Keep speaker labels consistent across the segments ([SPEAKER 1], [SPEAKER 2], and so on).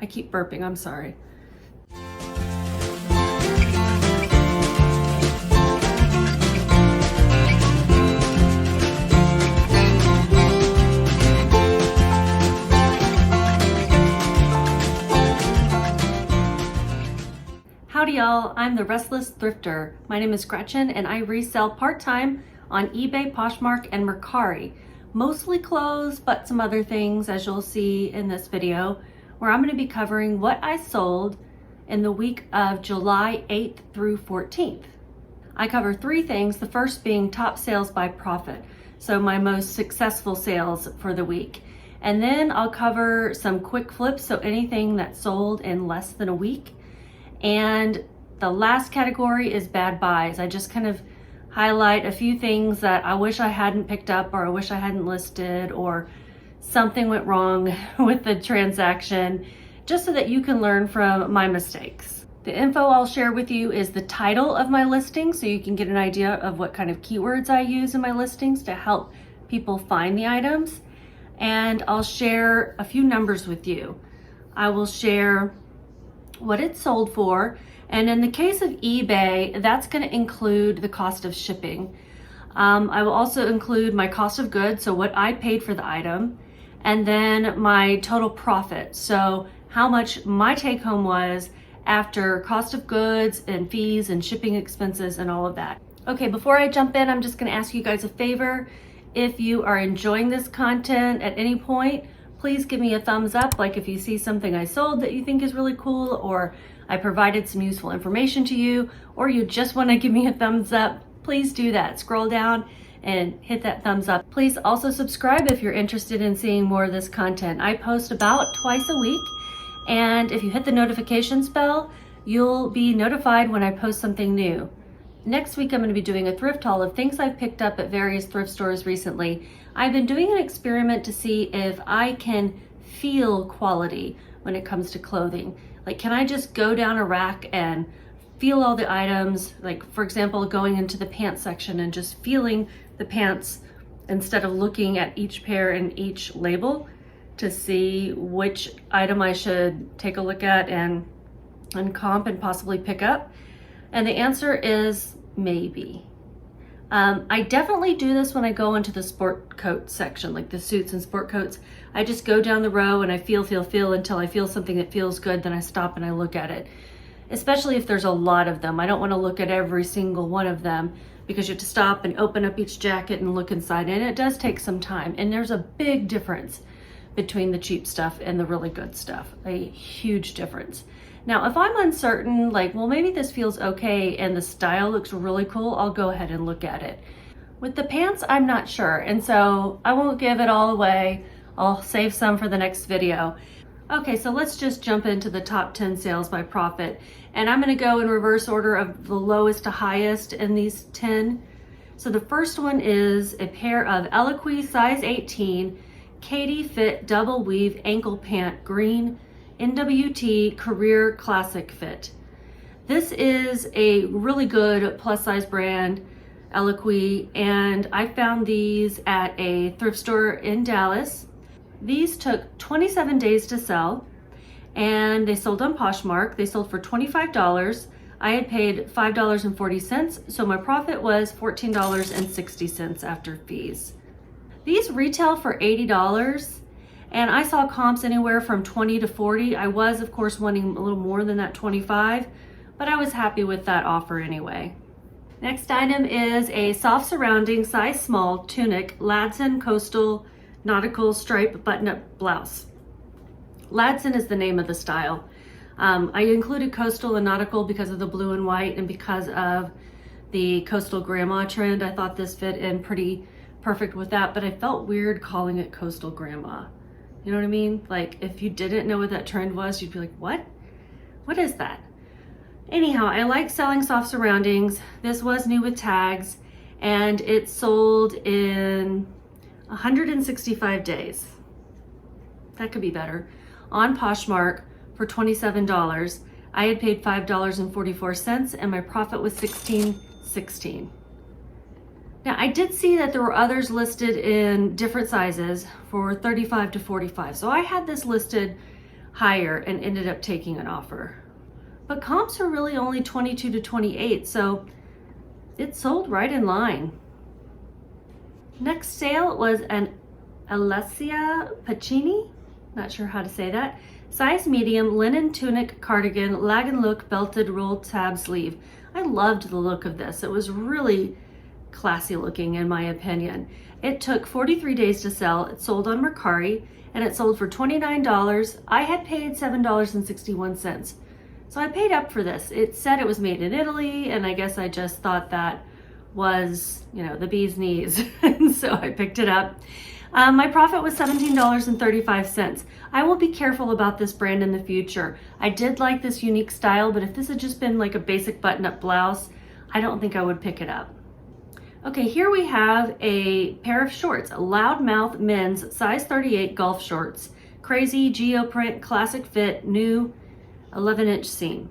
[SPEAKER 1] I keep burping, I'm sorry. Howdy y'all, I'm the Restless Thrifter. My name is Gretchen and I resell part-time on eBay, Poshmark, and Mercari. Mostly clothes, but some other things, as you'll see in this video, where I'm going to be covering what I sold in the week of July 8th through 14th. I cover three things, the first being top sales by profit, so my most successful sales for the week. And then I'll cover some quick flips, so anything that sold in less than a week. And the last category is bad buys. I just kind of highlight a few things that I wish I hadn't picked up, or I wish I hadn't listed, or something went wrong with the transaction, just so that you can learn from my mistakes. The info I'll share with you is the title of my listing, so you can get an idea of what kind of keywords I use in my listings to help people find the items. And I'll share a few numbers with you. I will share what it sold for, and in the case of eBay, that's going to include the cost of shipping. I will also include my cost of goods, so what I paid for the item, and then my total profit, so how much my take home was after cost of goods and fees and shipping expenses and all of that. Okay, before I jump in, I'm just going to ask you guys a favor. If you are enjoying this content at any point, please give me a thumbs up, like if you see something I sold that you think is really cool, or I provided some useful information to you, or you just want to give me a thumbs up, please do that. Scroll down and hit that thumbs up. Please also subscribe if you're interested in seeing more of this content. I post about twice a week, and if you hit the notifications bell, you'll be notified when I post something new. Next week, I'm going to be doing a thrift haul of things I've picked up at various thrift stores recently. I've been doing an experiment to see if I can feel quality when it comes to clothing. Like, can I just go down a rack and feel all the items? Like, for example, going into the pants section and just feeling the pants instead of looking at each pair and each label to see which item I should take a look at and comp and possibly pick up. And the answer is maybe. I definitely do this when I go into the sport coat section, like the suits and sport coats. I just go down the row and I feel until I feel something that feels good, then I stop and I look at it. Especially if there's a lot of them. I don't want to look at every single one of them, because you have to stop and open up each jacket and look inside, and it does take some time. And there's a big difference between the cheap stuff and the really good stuff, a huge difference. Now, if I'm uncertain, like, well, maybe this feels okay and the style looks really cool, I'll go ahead and look at it. With the pants, I'm not sure, and so I won't give it all away. I'll save some for the next video. Okay, so let's just jump into the top 10 sales by profit. And I'm gonna go in reverse order of the lowest to highest in these 10. So the first one is a pair of Eloquii size 18, Katie Fit double weave ankle pant, green, NWT Career Classic Fit. This is a really good plus size brand, Eloquii, and I found these at a thrift store in Dallas. These took 27 days to sell, and they sold on Poshmark. They sold for $25. I had paid $5.40, so my profit was $14.60 after fees. These retail for $80. And I saw comps anywhere from 20 to 40. I was, of course, wanting a little more than that 25, but I was happy with that offer anyway. Next item is a soft surrounding size small tunic, Ladson Coastal Nautical Stripe button-up blouse. Ladson is the name of the style. I included coastal and nautical because of the blue and white and because of the coastal grandma trend. I thought this fit in pretty perfect with that, but I felt weird calling it coastal grandma. You know what I mean? Like, if you didn't know what that trend was, you'd be like, what? What is that? Anyhow, I like selling soft surroundings. This was new with tags, and it sold in 165 days. That could be better. On Poshmark for $27. I had paid $5.44, and my profit was $16.16. Now, I did see that there were others listed in different sizes for 35 to 45. So I had this listed higher and ended up taking an offer. But comps are really only 22 to 28, so it sold right in line. Next sale was an Alessia Pacini, not sure how to say that, size medium linen tunic cardigan, lag and look belted roll tab sleeve. I loved the look of this. It was really classy looking in my opinion. It took 43 days to sell. It sold on Mercari and it sold for $29. I had paid $7.61. So I paid up for this. It said it was made in Italy, and I guess I just thought that was, you know, the bee's knees. And so I picked it up. My profit was $17.35. I will be careful about this brand in the future. I did like this unique style, but if this had just been like a basic button-up blouse, I don't think I would pick it up. Okay, here we have a pair of shorts, Loudmouth men's size 38 golf shorts, crazy geoprint, classic fit, new 11-inch seam.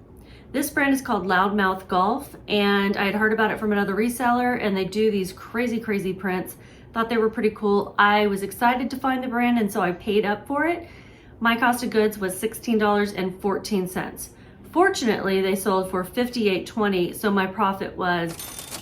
[SPEAKER 1] This brand is called Loudmouth Golf, and I had heard about it from another reseller, and they do these crazy prints. Thought they were pretty cool. I was excited to find the brand, and so I paid up for it. My cost of goods was $16.14. Fortunately, they sold for $58.20, so my profit was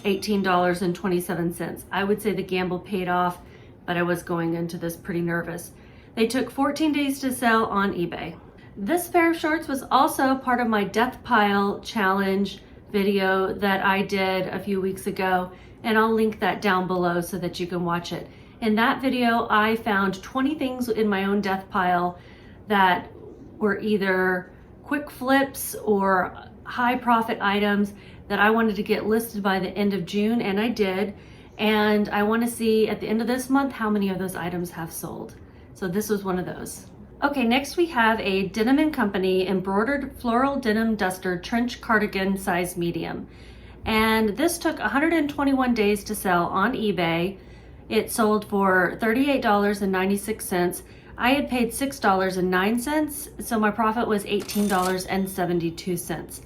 [SPEAKER 1] $18.27. I would say the gamble paid off, but I was going into this pretty nervous. They took 14 days to sell on eBay. This pair of shorts was also part of my death pile challenge video that I did a few weeks ago, and I'll link that down below so that you can watch it. In that video, I found 20 things in my own death pile that were either quick flips or high profit items that I wanted to get listed by the end of June, and I did. And I want to see at the end of this month how many of those items have sold. So this was one of those. Okay, next we have a Denim & Company embroidered floral denim duster trench cardigan size medium. And this took 121 days to sell on eBay. It sold for $38.96. I had paid $6.09, so my profit was $18.72.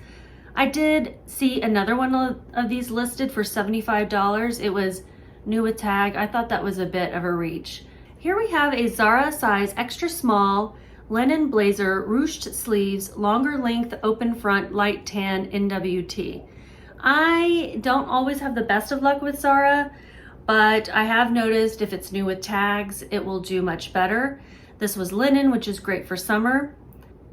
[SPEAKER 1] I did see another one of these listed for $75. It was new with tag. I thought that was a bit of a reach. Here we have a Zara size extra small linen blazer, ruched sleeves, longer length, open front, light tan NWT. I don't always have the best of luck with Zara, but I have noticed if it's new with tags, it will do much better. This was linen, which is great for summer.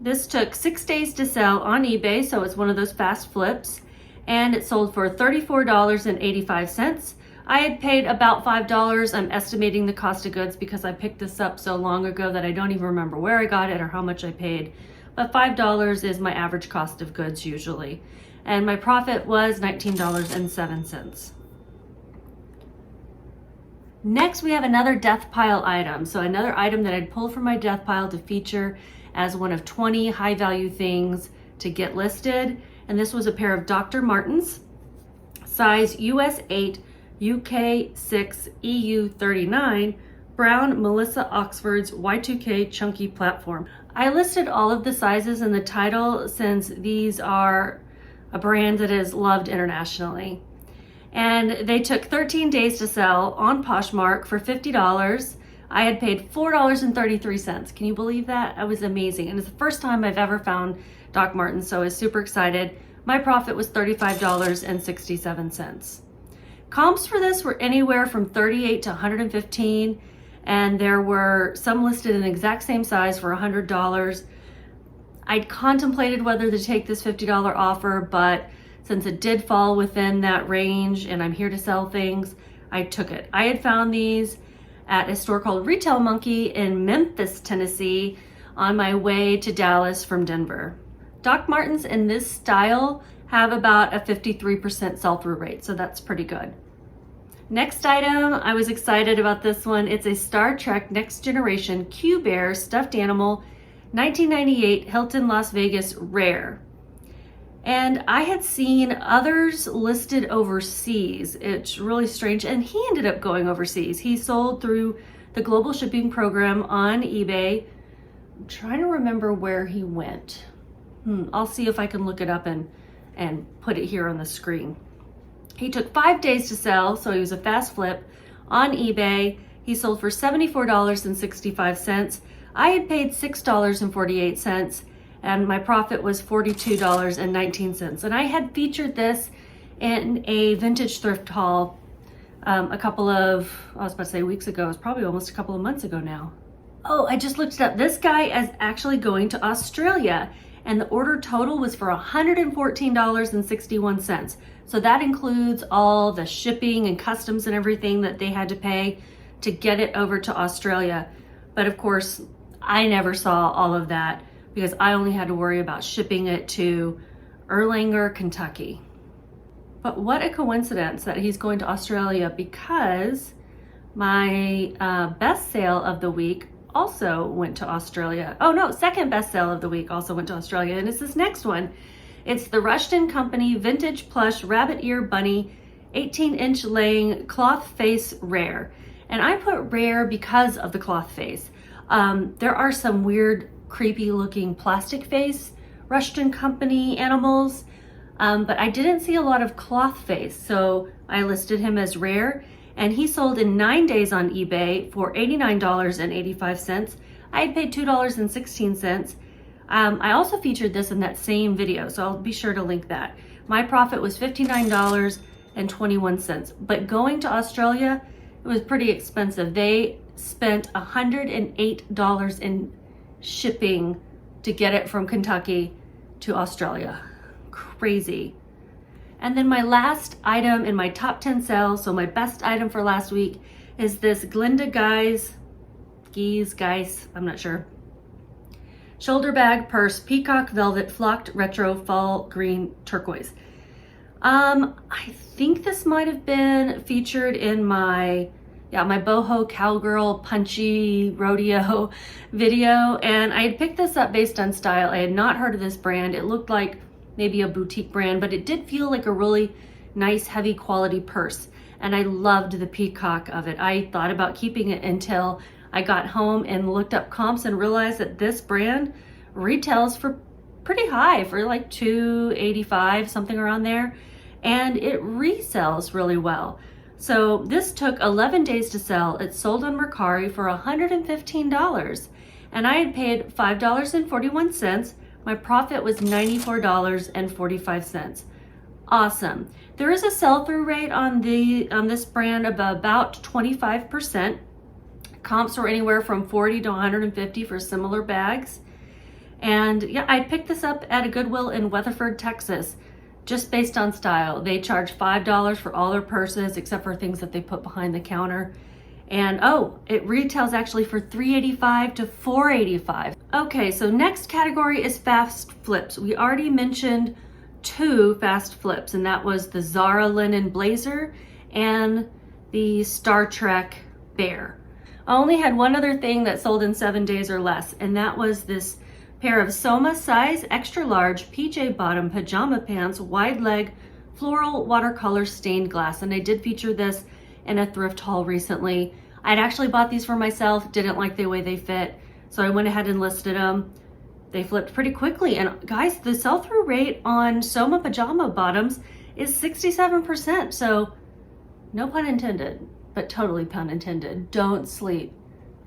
[SPEAKER 1] This took 6 days to sell on eBay, so it's one of those fast flips, and it sold for $34.85. I had paid about $5. I'm estimating the cost of goods because I picked this up so long ago that I don't even remember where I got it or how much I paid. But $5 is my average cost of goods usually. And my profit was $19.07. Next, we have another death pile item. So another item that I'd pulled from my death pile to feature as one of 20 high value things to get listed. And this was a pair of Dr. Martens, size US 8, UK 6, EU 39, brown Melissa Oxford's Y2K chunky platform. I listed all of the sizes in the title since these are a brand that is loved internationally. And they took 13 days to sell on Poshmark for $50. I had paid $4.33. Can you believe that? That was amazing. And it's the first time I've ever found Doc Martens, so I was super excited. My profit was $35.67. Comps for this were anywhere from 38 to 115, and there were some listed in the exact same size for $100. I'd contemplated whether to take this $50 offer, but since it did fall within that range and I'm here to sell things, I took it. I had found these at a store called Retail Monkey in Memphis, Tennessee on my way to Dallas from Denver. Doc Martens in this style have about a 53% sell-through rate, so that's pretty good. Next item, I was excited about this one. It's a Star Trek Next Generation Q Bear stuffed animal, 1998 Hilton Las Vegas rare. And I had seen others listed overseas. It's really strange, and he ended up going overseas. He sold through the global shipping program on eBay. I'm trying to remember where he went. I'll see if I can look it up and put it here on the screen. He took 5 days to sell, so he was a fast flip on eBay. He sold for $74.65. I had paid $6.48 and my profit was $42.19. And I had featured this in a vintage thrift haul a couple of, I was about to say weeks ago, it's probably almost a couple of months ago now. Oh, I just looked it up. This guy is actually going to Australia and the order total was for $114.61. So that includes all the shipping and customs and everything that they had to pay to get it over to Australia. But of course, I never saw all of that because I only had to worry about shipping it to Erlanger, Kentucky. But what a coincidence that he's going to Australia, because my best sale of the week also went to Australia. Oh no, second best sale of the week also went to Australia, and it's this next one. It's the Rushton Company Vintage Plush Rabbit Ear Bunny 18-inch laying cloth face rare. And I put rare because of the cloth face. There are some weird, creepy looking plastic face Rushton Company animals, but I didn't see a lot of cloth face, so I listed him as rare, and he sold in 9 days on eBay for $89.85. I had paid $2.16. I also featured this in that same video, so I'll be sure to link that. My profit was $59.21, but going to Australia, it was pretty expensive. They spent $108 in shipping to get it from Kentucky to Australia. Crazy. And then my last item in my top 10 sales, so my best item for last week, is this Glinda Guys, I'm not sure, shoulder bag purse, peacock velvet flocked retro fall green turquoise. I think this might have been featured in my boho cowgirl punchy rodeo video, and I had picked this up based on style. I had not heard of this brand. It looked like maybe a boutique brand, but it did feel like a really nice heavy quality purse, and I loved the peacock of it. I thought about keeping it until I got home and looked up comps and realized that this brand retails for pretty high, for like $285, something around there, and it resells really well. So this took 11 days to sell. It sold on Mercari for $115, and I had paid $5.41. My profit was $94.45. Awesome. There is a sell-through rate on this brand of about 25%. Comps were anywhere from 40 to 150 for similar bags. And yeah, I picked this up at a Goodwill in Weatherford, Texas, just based on style. They charge $5 for all their purses, except for things that they put behind the counter. And oh, it retails actually for $385 to $485. Okay, so next category is fast flips. We already mentioned 2 fast flips, and that was the Zara linen blazer and the Star Trek bear. I only had one other thing that sold in 7 days or less, and that was this pair of Soma size extra large PJ bottom pajama pants, wide leg, floral watercolor stained glass. And I did feature this in a thrift haul recently. I'd actually bought these for myself, didn't like the way they fit, so I went ahead and listed them. They flipped pretty quickly, and guys, the sell-through rate on Soma pajama bottoms is 67%, so no pun intended, but totally pun intended. Don't sleep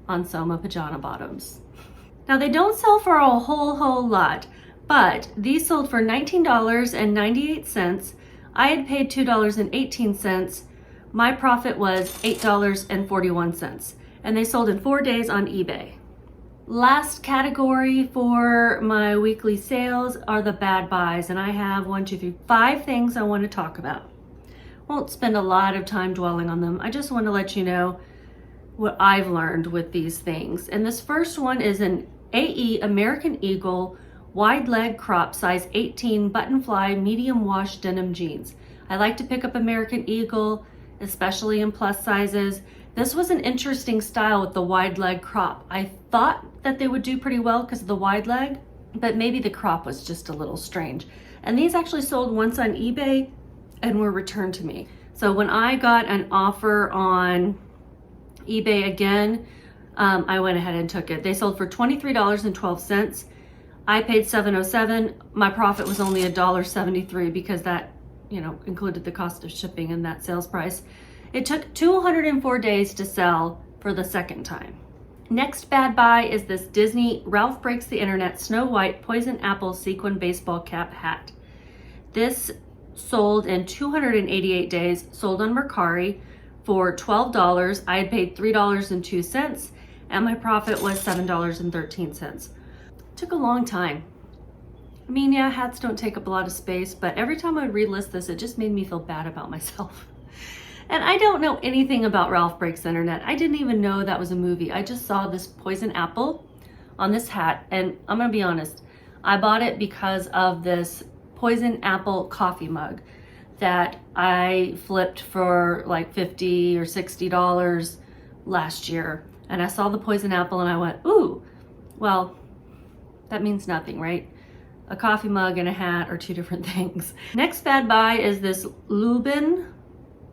[SPEAKER 1] on Soma pajama bottoms. Now, they don't sell for a whole lot, but these sold for $19.98. I had paid $2.18. My profit was $8.41, and they sold in 4 days on eBay. Last category for my weekly sales are the bad buys, and I have 5 things I want to talk about. Won't spend a lot of time dwelling on them. I just want to let you know what I've learned with these things. And this first one is an AE American Eagle wide leg crop size 18 button fly medium wash denim jeans. I like to pick up American Eagle, especially in plus sizes. This was an interesting style with the wide leg crop. I thought that they would do pretty well because of the wide leg, but maybe the crop was just a little strange. And these actually sold once on eBay and were returned to me. So when I got an offer on eBay again, I went ahead and took it. They sold for $23.12. I paid $7.07. My profit was only $1.73 because that, included the cost of shipping and that sales price. It took 204 days to sell for the second time. Next bad buy is this Disney Ralph Breaks the Internet Snow White Poison Apple Sequin Baseball Cap Hat. This sold in 288 days, sold on Mercari for $12. I had paid $3.02 and my profit was $7.13. Took a long time. I mean, yeah, hats don't take up a lot of space, but every time I would relist this, it just made me feel bad about myself. And I don't know anything about Ralph Breaks the Internet. I didn't even know that was a movie. I just saw this poison apple on this hat, and I'm gonna be honest, I bought it because of this poison apple coffee mug that I flipped for like $50 or $60 last year. And I saw the poison apple and I went, ooh, well, that means nothing, right? A coffee mug and a hat are two different things. Next bad buy is this Lubin,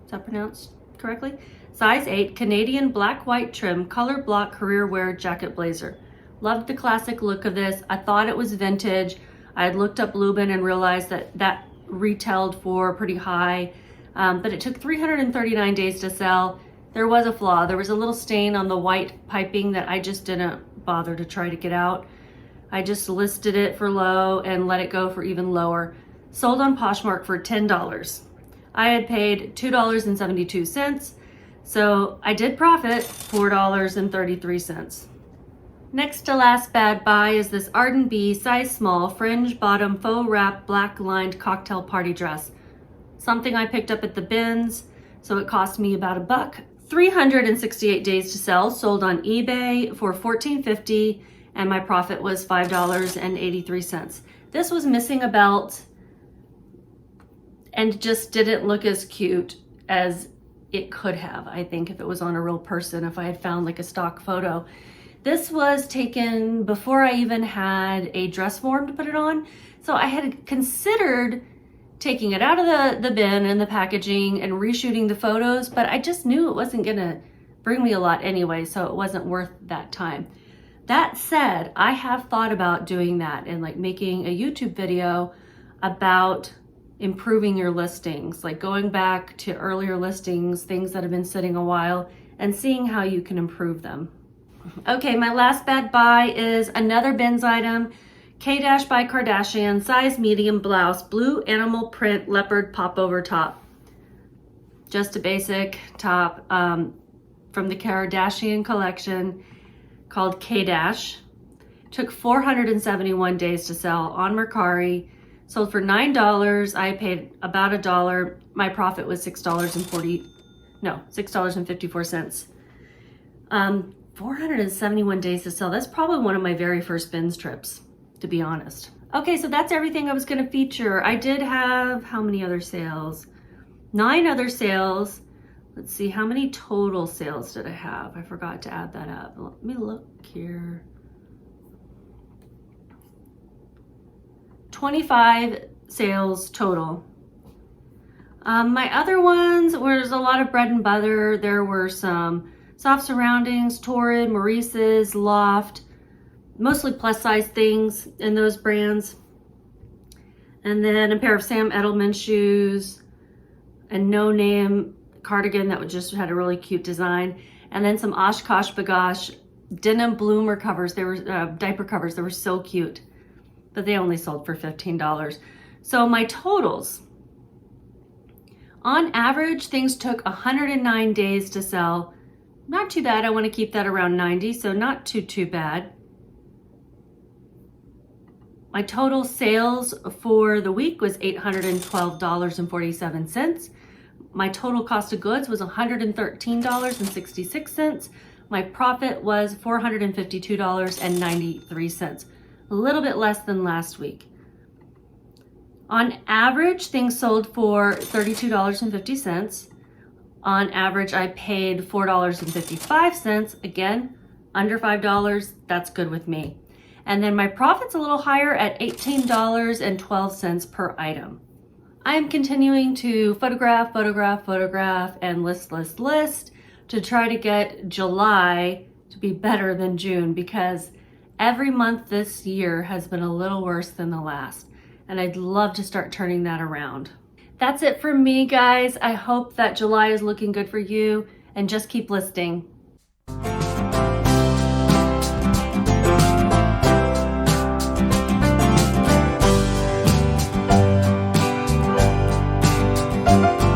[SPEAKER 1] is that pronounced correctly? Size 8, Canadian black white trim, color block career wear jacket blazer. Loved the classic look of this. I thought it was vintage. I had looked up Lubin and realized that retailed for pretty high, but it took 339 days to sell. There was a flaw. There was a little stain on the white piping that I just didn't bother to try to get out. I just listed it for low and let it go for even lower. Sold on Poshmark for $10. I had paid $2.72, so I did profit $4.33. Next to last bad buy is this Arden B size small fringe bottom faux wrap black lined cocktail party dress. Something I picked up at the bins, so it cost me about $1. 368 days to sell, sold on eBay for $14.50, and my profit was $5.83. This was missing a belt and just didn't look as cute as it could have, I think, if it was on a real person, if I had found like a stock photo. This was taken before I even had a dress form to put it on. So I had considered taking it out of the bin and the packaging and reshooting the photos, but I just knew it wasn't gonna bring me a lot anyway, so it wasn't worth that time. That said, I have thought about doing that and like making a YouTube video about improving your listings, like going back to earlier listings, things that have been sitting a while, and seeing how you can improve them. Okay, my last bad buy is another bins item, K- by Kardashian, size medium blouse, blue animal print leopard popover top. Just a basic top from the Kardashian collection called K-. Took 471 days to sell on Mercari. Sold for $9. I paid about $1. My profit was $6.54. 471 days to sell. That's probably one of my very first bins trips, to be honest. Okay, so that's everything I was gonna feature. I did have, how many other sales? 9 other sales. Let's see, how many total sales did I have? I forgot to add that up. Let me look here. 25 sales total. My other ones, there's a lot of bread and butter. There were some Soft Surroundings, Torrid, Maurice's, Loft, mostly plus size things in those brands. And then a pair of Sam Edelman shoes, a No Name cardigan that just had a really cute design. And then some Oshkosh Bagosh denim bloomer covers. They were diaper covers. They were so cute, but they only sold for $15. So my totals, on average, things took 109 days to sell. Not too bad. I want to keep that around 90, so not too bad. My total sales for the week was $812.47. My total cost of goods was $113.66. My profit was $452.93, a little bit less than last week. On average, things sold for $32.50. On average, I paid $4.55. Again, under $5, that's good with me. And then my profit's a little higher at $18.12 per item. I'm continuing to photograph, and list to try to get July to be better than June, because every month this year has been a little worse than the last. And I'd love to start turning that around. That's it for me, guys. I hope that July is looking good for you, and just keep listing. you.